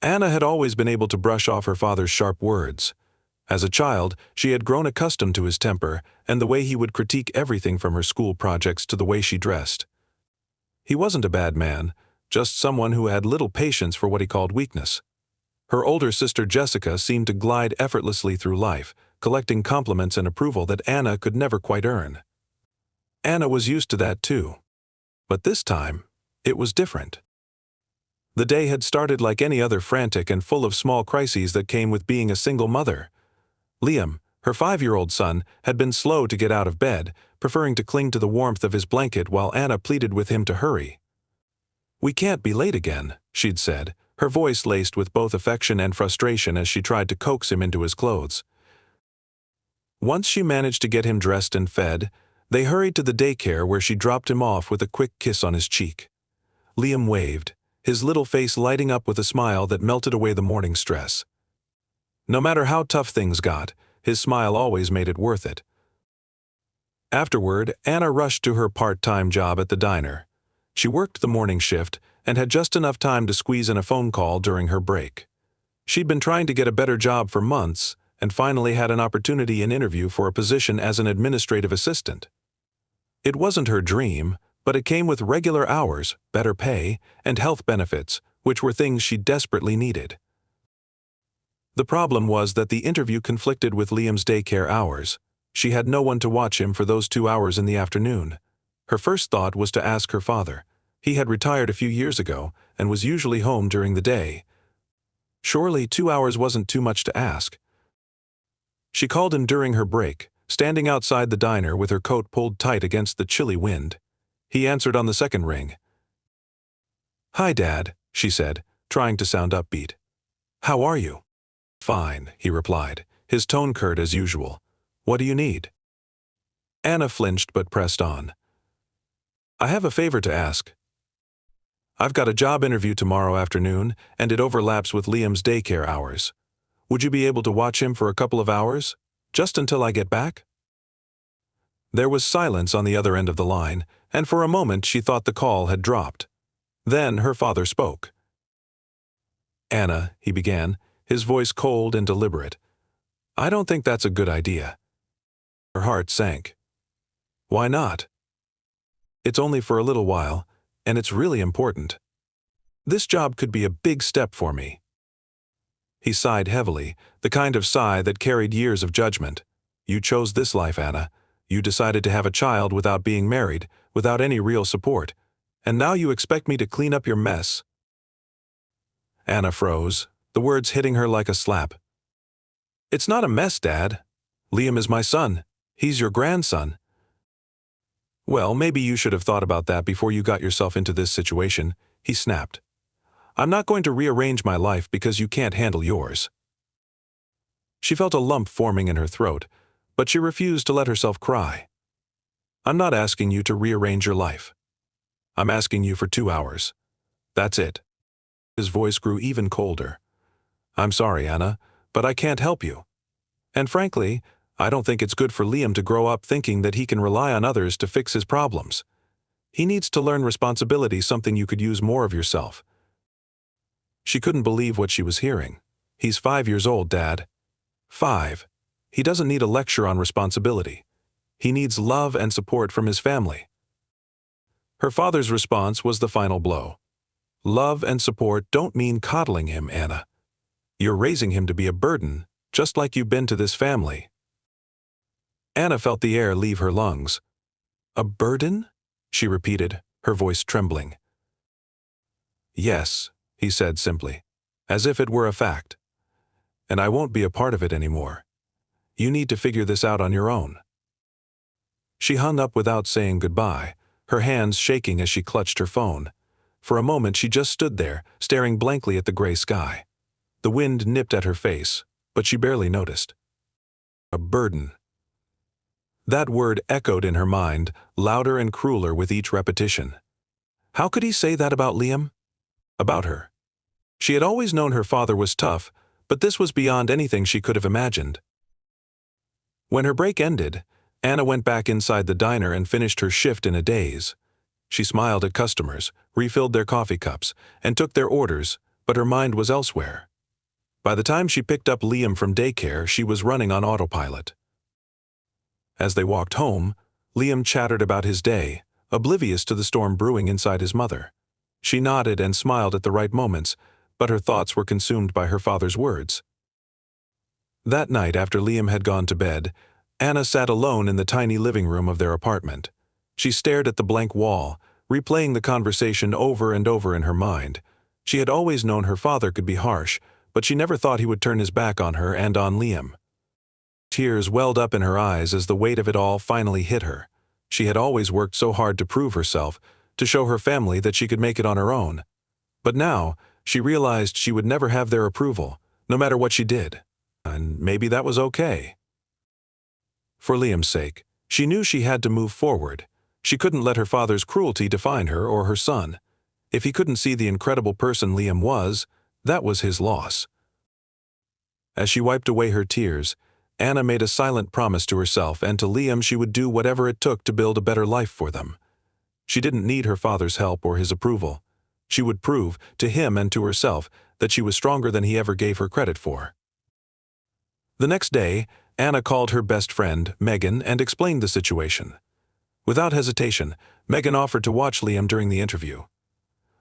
Anna had always been able to brush off her father's sharp words. As a child, she had grown accustomed to his temper and the way he would critique everything from her school projects to the way she dressed. He wasn't a bad man, just someone who had little patience for what he called weakness. Her older sister Jessica seemed to glide effortlessly through life, collecting compliments and approval that Anna could never quite earn. Anna was used to that too. But this time, it was different. The day had started like any other, frantic and full of small crises that came with being a single mother. Liam, her 5-year-old son, had been slow to get out of bed, preferring to cling to the warmth of his blanket while Anna pleaded with him to hurry. "We can't be late again," she'd said, her voice laced with both affection and frustration as she tried to coax him into his clothes. Once she managed to get him dressed and fed, they hurried to the daycare where she dropped him off with a quick kiss on his cheek. Liam waved, his little face lighting up with a smile that melted away the morning stress. No matter how tough things got, his smile always made it worth it. Afterward, Anna rushed to her part-time job at the diner. She worked the morning shift and had just enough time to squeeze in a phone call during her break. She'd been trying to get a better job for months and finally had an opportunity in interview for a position as an administrative assistant. It wasn't her dream, but it came with regular hours, better pay, and health benefits, which were things she desperately needed. The problem was that the interview conflicted with Liam's daycare hours. She had no one to watch him for those 2 hours in the afternoon. Her first thought was to ask her father. He had retired a few years ago and was usually home during the day. Surely 2 hours wasn't too much to ask. She called him during her break, standing outside the diner with her coat pulled tight against the chilly wind. He answered on the second ring. "Hi, Dad," she said, trying to sound upbeat. "How are you?" "Fine," he replied, his tone curt as usual. "What do you need?" Anna flinched but pressed on. "I have a favor to ask. I've got a job interview tomorrow afternoon, and it overlaps with Liam's daycare hours. Would you be able to watch him for a couple of hours, just until I get back?" There was silence on the other end of the line, and for a moment she thought the call had dropped. Then her father spoke. "Anna," he began, his voice cold and deliberate, "I don't think that's a good idea." Her heart sank. "Why not?" "It's only for a little while, and it's really important. This job could be a big step for me." He sighed heavily, the kind of sigh that carried years of judgment. "You chose this life, Anna. You decided to have a child without being married, without any real support, and now you expect me to clean up your mess." Anna froze, the words hitting her like a slap. "It's not a mess, Dad. Liam is my son. He's your grandson." "Well, maybe you should have thought about that before you got yourself into this situation," he snapped. "I'm not going to rearrange my life because you can't handle yours." She felt a lump forming in her throat, but she refused to let herself cry. "I'm not asking you to rearrange your life. I'm asking you for 2 hours. That's it." His voice grew even colder. "I'm sorry, Anna, but I can't help you. And frankly, I don't think it's good for Liam to grow up thinking that he can rely on others to fix his problems. He needs to learn responsibility, something you could use more of yourself." She couldn't believe what she was hearing. "He's 5 years old, Dad. 5. He doesn't need a lecture on responsibility. He needs love and support from his family." Her father's response was the final blow. "Love and support don't mean coddling him, Anna. You're raising him to be a burden, just like you've been to this family." Anna felt the air leave her lungs. "A burden?" she repeated, her voice trembling. "Yes," he said simply, as if it were a fact. "And I won't be a part of it anymore. You need to figure this out on your own." She hung up without saying goodbye, her hands shaking as she clutched her phone. For a moment she just stood there, staring blankly at the gray sky. The wind nipped at her face, but she barely noticed. A burden. That word echoed in her mind, louder and crueler with each repetition. How could he say that about Liam? About her. She had always known her father was tough, but this was beyond anything she could have imagined. When her break ended, Anna went back inside the diner and finished her shift in a daze. She smiled at customers, refilled their coffee cups, and took their orders, but her mind was elsewhere. By the time she picked up Liam from daycare, she was running on autopilot. As they walked home, Liam chattered about his day, oblivious to the storm brewing inside his mother. She nodded and smiled at the right moments, but her thoughts were consumed by her father's words. That night, after Liam had gone to bed, Anna sat alone in the tiny living room of their apartment. She stared at the blank wall, replaying the conversation over and over in her mind. She had always known her father could be harsh, but she never thought he would turn his back on her and on Liam. Tears welled up in her eyes as the weight of it all finally hit her. She had always worked so hard to prove herself, to show her family that she could make it on her own. But now, she realized she would never have their approval, no matter what she did. And maybe that was okay. For Liam's sake, she knew she had to move forward. She couldn't let her father's cruelty define her or her son. If he couldn't see the incredible person Liam was, that was his loss. As she wiped away her tears, Anna made a silent promise to herself and to Liam she would do whatever it took to build a better life for them. She didn't need her father's help or his approval. She would prove, to him and to herself, that she was stronger than he ever gave her credit for. The next day, Anna called her best friend, Megan, and explained the situation. Without hesitation, Megan offered to watch Liam during the interview.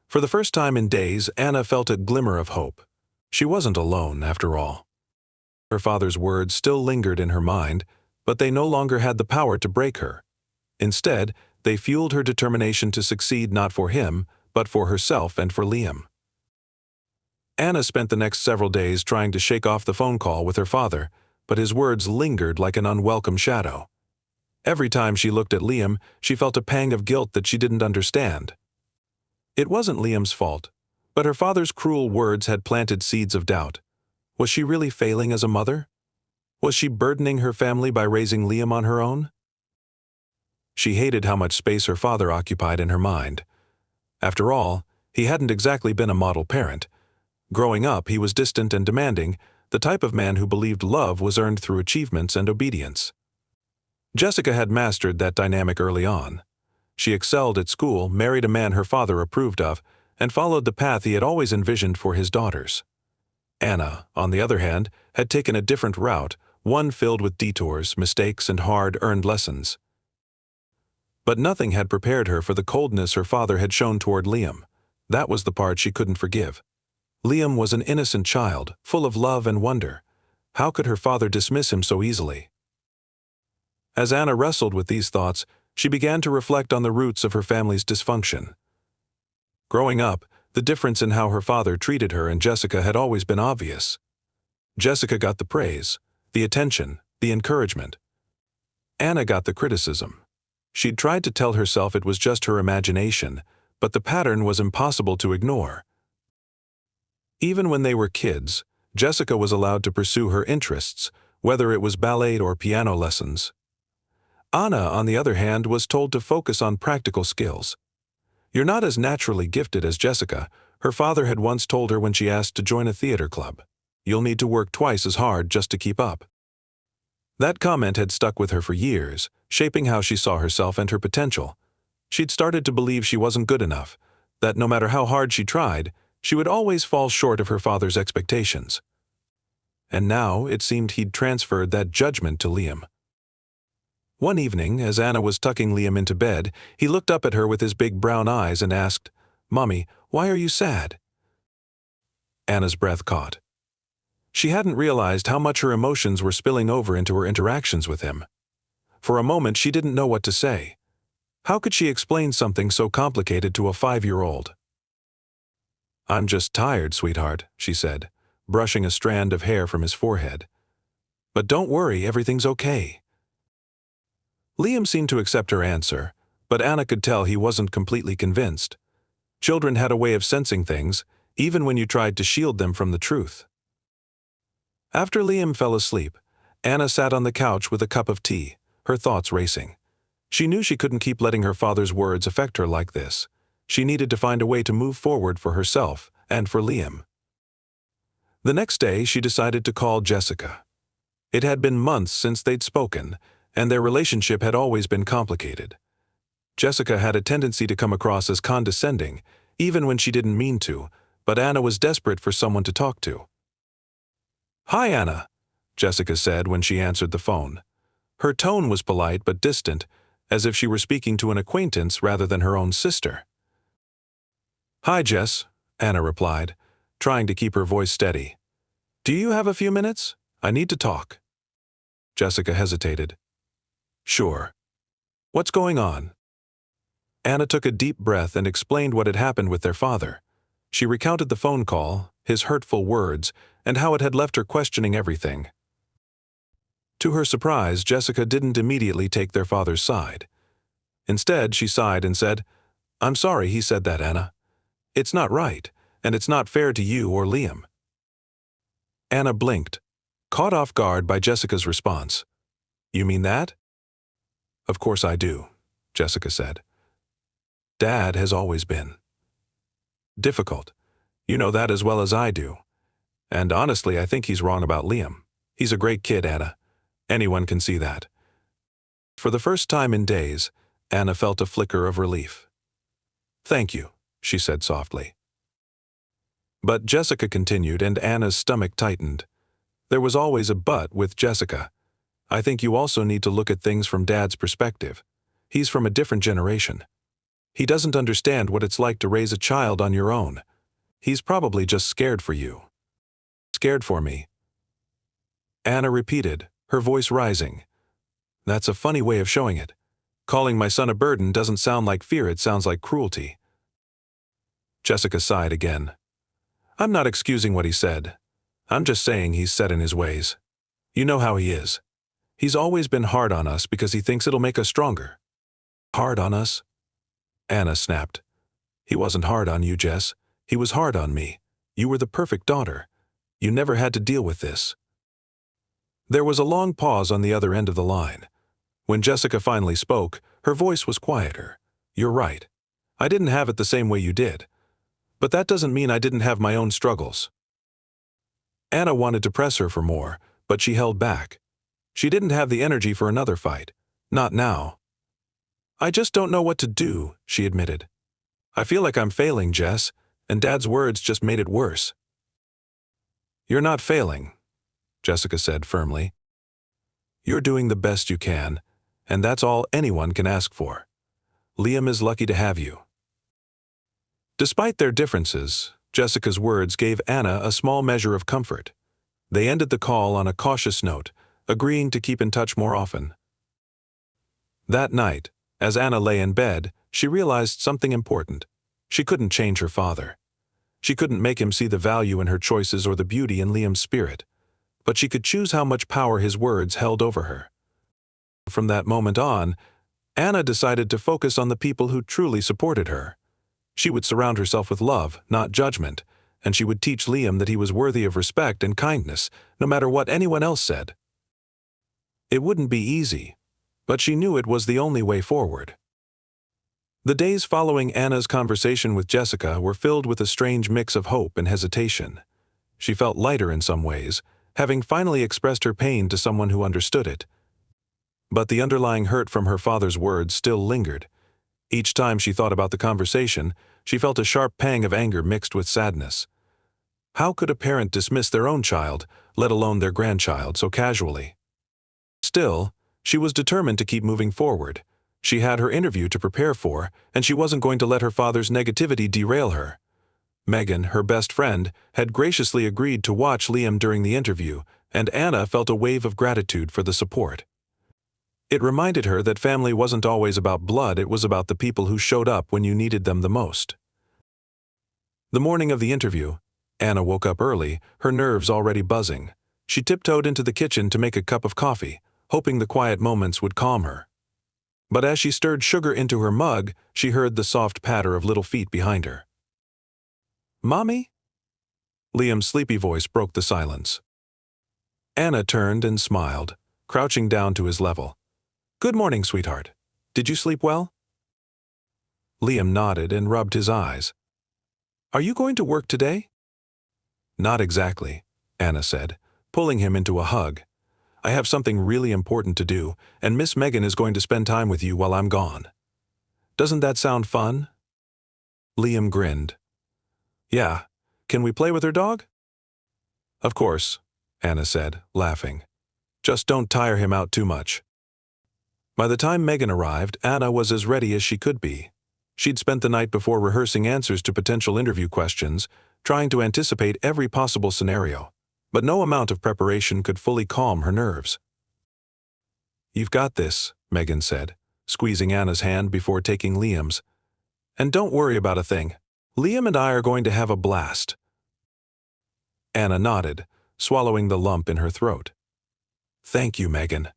For the first time in days, Anna felt a glimmer of hope. She wasn't alone, after all. Her father's words still lingered in her mind, but they no longer had the power to break her. Instead, they fueled her determination to succeed not for him, but for herself and for Liam. Anna spent the next several days trying to shake off the phone call with her father, but his words lingered like an unwelcome shadow. Every time she looked at Liam, she felt a pang of guilt that she didn't understand. It wasn't Liam's fault, but her father's cruel words had planted seeds of doubt. Was she really failing as a mother? Was she burdening her family by raising Liam on her own? She hated how much space her father occupied in her mind. After all, he hadn't exactly been a model parent. Growing up, he was distant and demanding, the type of man who believed love was earned through achievements and obedience. Jessica had mastered that dynamic early on. She excelled at school, married a man her father approved of, and followed the path he had always envisioned for his daughters. Anna, on the other hand, had taken a different route, one filled with detours, mistakes, and hard-earned lessons. But nothing had prepared her for the coldness her father had shown toward Liam. That was the part she couldn't forgive. Liam was an innocent child, full of love and wonder. How could her father dismiss him so easily? As Anna wrestled with these thoughts, she began to reflect on the roots of her family's dysfunction. Growing up, the difference in how her father treated her and Jessica had always been obvious. Jessica got the praise, the attention, the encouragement. Anna got the criticism. She'd tried to tell herself it was just her imagination, but the pattern was impossible to ignore. Even when they were kids, Jessica was allowed to pursue her interests, whether it was ballet or piano lessons. Anna, on the other hand, was told to focus on practical skills. "You're not as naturally gifted as Jessica," her father had once told her when she asked to join a theater club. "You'll need to work twice as hard just to keep up." That comment had stuck with her for years, shaping how she saw herself and her potential. She'd started to believe she wasn't good enough, that no matter how hard she tried, she would always fall short of her father's expectations. And now it seemed he'd transferred that judgment to Liam. One evening, as Anna was tucking Liam into bed, he looked up at her with his big brown eyes and asked, "Mommy, why are you sad?" Anna's breath caught. She hadn't realized how much her emotions were spilling over into her interactions with him. For a moment, she didn't know what to say. How could she explain something so complicated to a 5-year-old? "I'm just tired, sweetheart," she said, brushing a strand of hair from his forehead. "But don't worry, everything's okay." Liam seemed to accept her answer, but Anna could tell he wasn't completely convinced. Children had a way of sensing things, even when you tried to shield them from the truth. After Liam fell asleep, Anna sat on the couch with a cup of tea, her thoughts racing. She knew she couldn't keep letting her father's words affect her like this. She needed to find a way to move forward for herself and for Liam. The next day, she decided to call Jessica. It had been months since they'd spoken, and their relationship had always been complicated. Jessica had a tendency to come across as condescending, even when she didn't mean to, but Anna was desperate for someone to talk to. "Hi, Anna," Jessica said when she answered the phone. Her tone was polite but distant, as if she were speaking to an acquaintance rather than her own sister. "Hi, Jess," Anna replied, trying to keep her voice steady. "Do you have a few minutes? I need to talk." Jessica hesitated. "Sure. What's going on?" Anna took a deep breath and explained what had happened with their father. She recounted the phone call, his hurtful words, and how it had left her questioning everything. To her surprise, Jessica didn't immediately take their father's side. Instead, she sighed and said, "I'm sorry he said that, Anna. It's not right, and it's not fair to you or Liam." Anna blinked, caught off guard by Jessica's response. "You mean that?" "Of course I do," Jessica said. "Dad has always been difficult. You know that as well as I do. And honestly, I think he's wrong about Liam. He's a great kid, Anna. Anyone can see that." For the first time in days, Anna felt a flicker of relief. "Thank you," she said softly. But Jessica continued, and Anna's stomach tightened. There was always a but with Jessica. "I think you also need to look at things from Dad's perspective. He's from a different generation. He doesn't understand what it's like to raise a child on your own. He's probably just scared for you." "Scared for me?" Anna repeated, her voice rising. "That's a funny way of showing it. Calling my son a burden doesn't sound like fear, it sounds like cruelty." Jessica sighed again. "I'm not excusing what he said. I'm just saying he's set in his ways. You know how he is. He's always been hard on us because he thinks it'll make us stronger." "Hard on us?" Anna snapped. "He wasn't hard on you, Jess. He was hard on me. You were the perfect daughter. You never had to deal with this." There was a long pause on the other end of the line. When Jessica finally spoke, her voice was quieter. "You're right. I didn't have it the same way you did. But that doesn't mean I didn't have my own struggles." Anna wanted to press her for more, but she held back. She didn't have the energy for another fight. Not now. "I just don't know what to do," she admitted. "I feel like I'm failing, Jess, and Dad's words just made it worse." "You're not failing," Jessica said firmly. "You're doing the best you can, and that's all anyone can ask for. Liam is lucky to have you." Despite their differences, Jessica's words gave Anna a small measure of comfort. They ended the call on a cautious note, agreeing to keep in touch more often. That night, as Anna lay in bed, she realized something important. She couldn't change her father. She couldn't make him see the value in her choices or the beauty in Liam's spirit. But she could choose how much power his words held over her. From that moment on, Anna decided to focus on the people who truly supported her. She would surround herself with love, not judgment, and she would teach Liam that he was worthy of respect and kindness, no matter what anyone else said. It wouldn't be easy, but she knew it was the only way forward. The days following Anna's conversation with Jessica were filled with a strange mix of hope and hesitation. She felt lighter in some ways, having finally expressed her pain to someone who understood it. But the underlying hurt from her father's words still lingered. Each time she thought about the conversation, she felt a sharp pang of anger mixed with sadness. How could a parent dismiss their own child, let alone their grandchild, so casually? Still, she was determined to keep moving forward. She had her interview to prepare for, and she wasn't going to let her father's negativity derail her. Megan, her best friend, had graciously agreed to watch Liam during the interview, and Anna felt a wave of gratitude for the support. It reminded her that family wasn't always about blood, it was about the people who showed up when you needed them the most. The morning of the interview, Anna woke up early, her nerves already buzzing. She tiptoed into the kitchen to make a cup of coffee, hoping the quiet moments would calm her. But as she stirred sugar into her mug, she heard the soft patter of little feet behind her. "Mommy?" Liam's sleepy voice broke the silence. Anna turned and smiled, crouching down to his level. "Good morning, sweetheart. Did you sleep well?" Liam nodded and rubbed his eyes. "Are you going to work today?" "Not exactly," Anna said, pulling him into a hug. "I have something really important to do, and Miss Megan is going to spend time with you while I'm gone. Doesn't that sound fun?" Liam grinned. "Yeah, Can we play with her dog? Of course, Anna said, laughing. Just don't tire him out too much. By the time Megan arrived, Anna was as ready as she could be. She'd spent the night before rehearsing answers to potential interview questions, trying to anticipate every possible scenario, but no amount of preparation could fully calm her nerves. You've got this, Megan said, squeezing Anna's hand before taking Liam's. And don't worry about a thing. Liam and I are going to have a blast. Anna nodded, swallowing the lump in her throat. Thank you, Megan.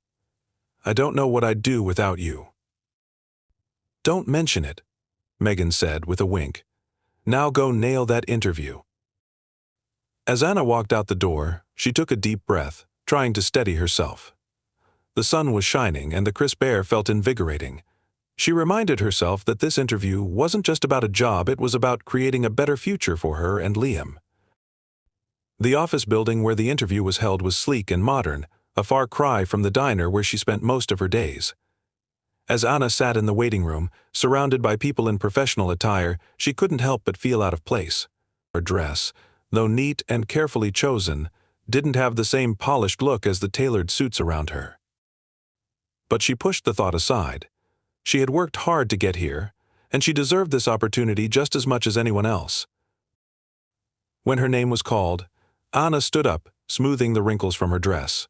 I don't know what I'd do without you. Don't mention it, Megan said with a wink. Now go nail that interview. As Anna walked out the door, she took a deep breath, trying to steady herself. The sun was shining and the crisp air felt invigorating. She reminded herself that this interview wasn't just about a job, it was about creating a better future for her and Liam. The office building where the interview was held was sleek and modern, a far cry from the diner where she spent most of her days. As Anna sat in the waiting room, surrounded by people in professional attire, she couldn't help but feel out of place. Her dress, though neat and carefully chosen, didn't have the same polished look as the tailored suits around her. But she pushed the thought aside. She had worked hard to get here, and she deserved this opportunity just as much as anyone else. When her name was called, Anna stood up, smoothing the wrinkles from her dress.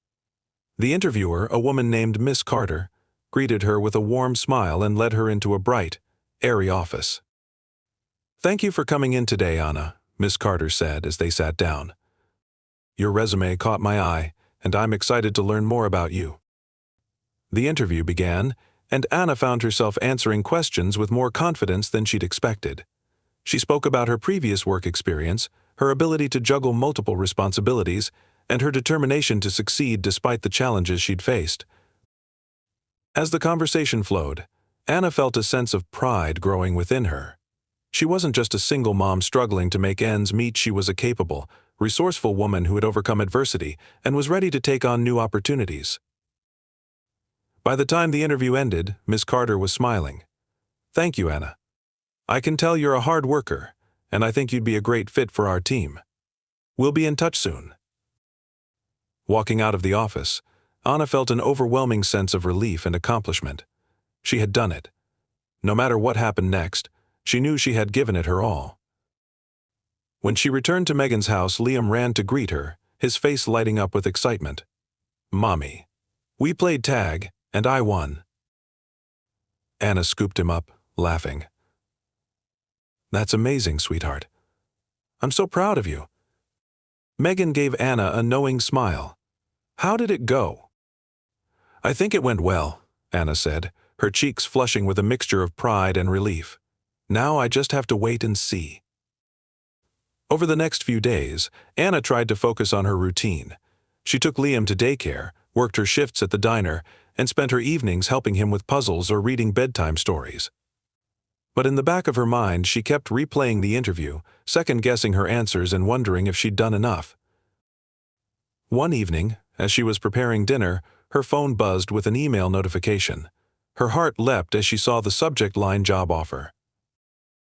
The interviewer, a woman named Miss Carter, greeted her with a warm smile and led her into a bright, airy office. Thank you for coming in today, Anna, Miss Carter said as they sat down. Your resume caught my eye, and I'm excited to learn more about you. The interview began, and Anna found herself answering questions with more confidence than she'd expected. She spoke about her previous work experience, her ability to juggle multiple responsibilities, and her determination to succeed despite the challenges she'd faced. As the conversation flowed, Anna felt a sense of pride growing within her. She wasn't just a single mom struggling to make ends meet, she was a capable, resourceful woman who had overcome adversity and was ready to take on new opportunities. By the time the interview ended, Miss Carter was smiling. Thank you, Anna. I can tell you're a hard worker, and I think you'd be a great fit for our team. We'll be in touch soon. Walking out of the office, Anna felt an overwhelming sense of relief and accomplishment. She had done it. No matter what happened next, she knew she had given it her all. When she returned to Megan's house, Liam ran to greet her, his face lighting up with excitement. Mommy. We played tag, and I won. Anna scooped him up, laughing. That's amazing, sweetheart. I'm so proud of you. Megan gave Anna a knowing smile. How did it go? I think it went well, Anna said, her cheeks flushing with a mixture of pride and relief. Now I just have to wait and see. Over the next few days, Anna tried to focus on her routine. She took Liam to daycare, worked her shifts at the diner, and spent her evenings helping him with puzzles or reading bedtime stories. But in the back of her mind, she kept replaying the interview, second-guessing her answers and wondering if she'd done enough. One evening, as she was preparing dinner, her phone buzzed with an email notification. Her heart leapt as she saw the subject line job offer.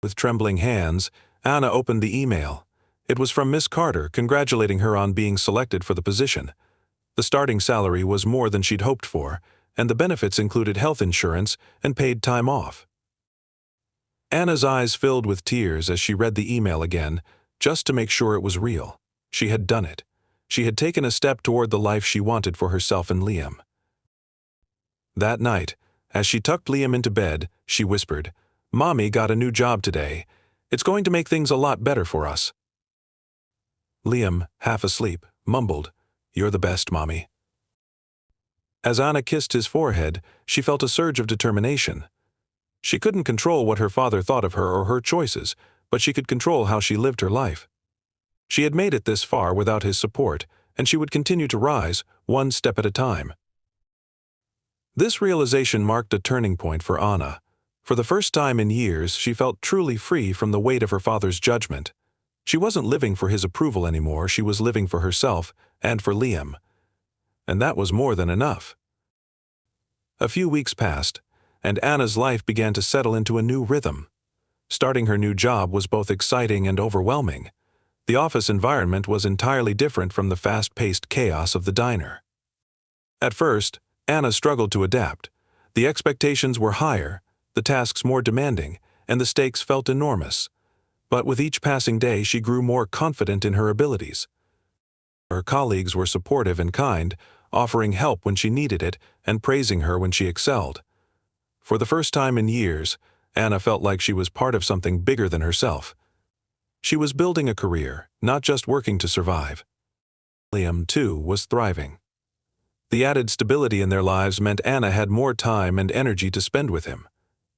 With trembling hands, Anna opened the email. It was from Miss Carter, congratulating her on being selected for the position. The starting salary was more than she'd hoped for, and the benefits included health insurance and paid time off. Anna's eyes filled with tears as she read the email again, just to make sure it was real. She had done it. She had taken a step toward the life she wanted for herself and Liam. That night, as she tucked Liam into bed, she whispered, Mommy got a new job today. It's going to make things a lot better for us. Liam, half asleep, mumbled, You're the best, Mommy. As Anna kissed his forehead, she felt a surge of determination. She couldn't control what her father thought of her or her choices, but she could control how she lived her life. She had made it this far without his support, and she would continue to rise, one step at a time. This realization marked a turning point for Anna. For the first time in years, she felt truly free from the weight of her father's judgment. She wasn't living for his approval anymore, she was living for herself and for Liam. And that was more than enough. A few weeks passed, and Anna's life began to settle into a new rhythm. Starting her new job was both exciting and overwhelming. The office environment was entirely different from the fast-paced chaos of the diner. At first, Anna struggled to adapt. The expectations were higher, the tasks more demanding, and the stakes felt enormous. But with each passing day, she grew more confident in her abilities. Her colleagues were supportive and kind, offering help when she needed it and praising her when she excelled. For the first time in years, Anna felt like she was part of something bigger than herself. She was building a career, not just working to survive. Liam, too, was thriving. The added stability in their lives meant Anna had more time and energy to spend with him.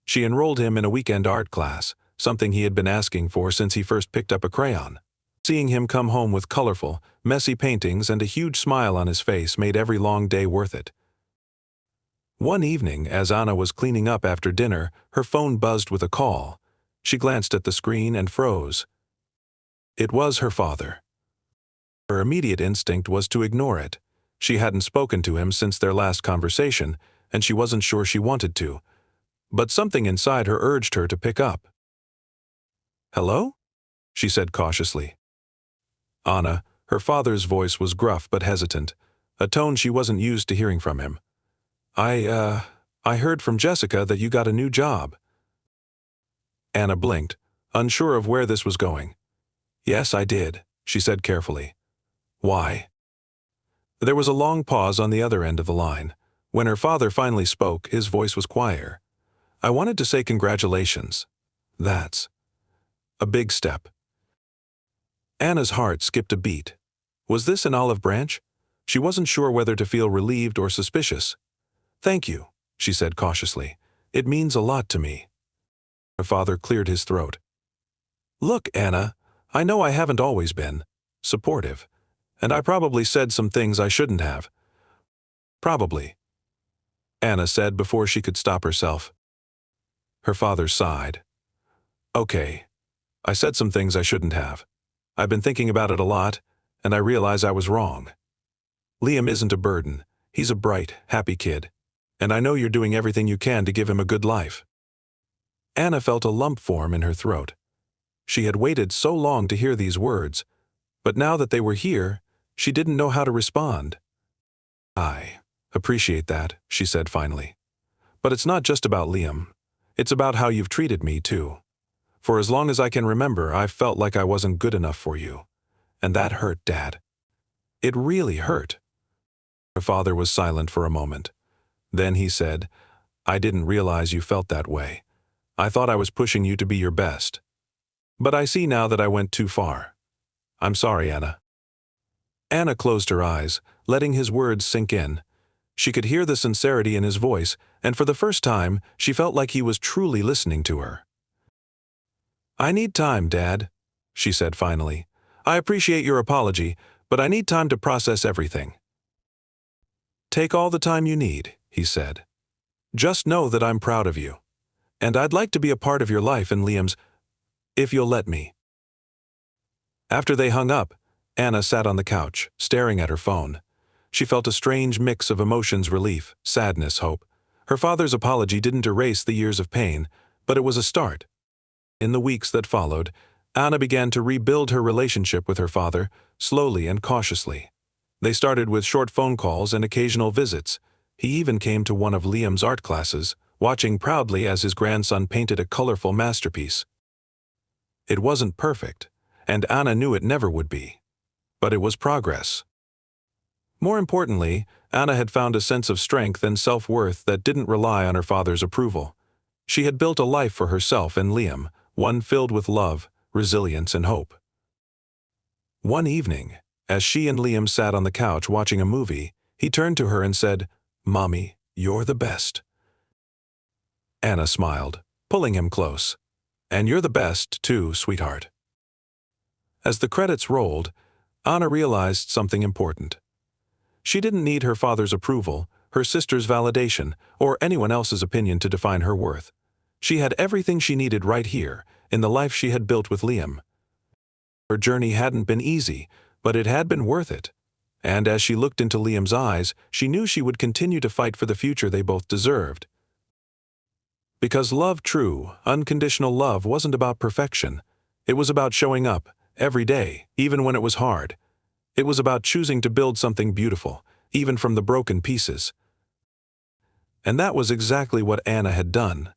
She enrolled him in a weekend art class, something he had been asking for since he first picked up a crayon. Seeing him come home with colorful, messy paintings and a huge smile on his face made every long day worth it. One evening, as Anna was cleaning up after dinner, her phone buzzed with a call. She glanced at the screen and froze. It was her father. Her immediate instinct was to ignore it. She hadn't spoken to him since their last conversation, and she wasn't sure she wanted to. But something inside her urged her to pick up. "Hello?" she said cautiously. Anna, her father's voice was gruff but hesitant, a tone she wasn't used to hearing from him. I heard from Jessica that you got a new job." Anna blinked, unsure of where this was going. "Yes, I did," she said carefully. "Why?" There was a long pause on the other end of the line. When her father finally spoke, his voice was quieter. "I wanted to say congratulations. That's a big step." Anna's heart skipped a beat. Was this an olive branch? She wasn't sure whether to feel relieved or suspicious. "Thank you," she said cautiously. "It means a lot to me." Her father cleared his throat. "Look, Anna, I know I haven't always been supportive, and I probably said some things I shouldn't have." "Probably," Anna said before she could stop herself. Her father sighed. "Okay, I said some things I shouldn't have. I've been thinking about it a lot, and I realize I was wrong. Liam isn't a burden. He's a bright, happy kid, and I know you're doing everything you can to give him a good life." Anna felt a lump form in her throat. She had waited so long to hear these words, but now that they were here, she didn't know how to respond. "I appreciate that," she said finally. "But it's not just about Liam. It's about how you've treated me, too. For as long as I can remember, I've felt like I wasn't good enough for you. And that hurt, Dad. It really hurt." Her father was silent for a moment. Then he said, "I didn't realize you felt that way. I thought I was pushing you to be your best. But I see now that I went too far. I'm sorry, Anna." Anna closed her eyes, letting his words sink in. She could hear the sincerity in his voice, and for the first time, she felt like he was truly listening to her. "I need time, Dad," she said finally. "I appreciate your apology, but I need time to process everything." "Take all the time you need," he said. "Just know that I'm proud of you. And I'd like to be a part of your life and Liam's, if you'll let me." After they hung up, Anna sat on the couch, staring at her phone. She felt a strange mix of emotions: relief, sadness, hope. Her father's apology didn't erase the years of pain, but it was a start. In the weeks that followed, Anna began to rebuild her relationship with her father, slowly and cautiously. They started with short phone calls and occasional visits. He even came to one of Liam's art classes, watching proudly as his grandson painted a colorful masterpiece. It wasn't perfect, and Anna knew it never would be. But it was progress. More importantly, Anna had found a sense of strength and self-worth that didn't rely on her father's approval. She had built a life for herself and Liam, one filled with love, resilience, and hope. One evening, as she and Liam sat on the couch watching a movie, he turned to her and said, "Mommy, you're the best." Anna smiled, pulling him close. "And you're the best, too, sweetheart." As the credits rolled, Anna realized something important. She didn't need her father's approval, her sister's validation, or anyone else's opinion to define her worth. She had everything she needed right here, in the life she had built with Liam. Her journey hadn't been easy, but it had been worth it. And as she looked into Liam's eyes, she knew she would continue to fight for the future they both deserved. Because love, true, unconditional love, wasn't about perfection. It was about showing up, every day, even when it was hard. It was about choosing to build something beautiful, even from the broken pieces. And that was exactly what Anna had done.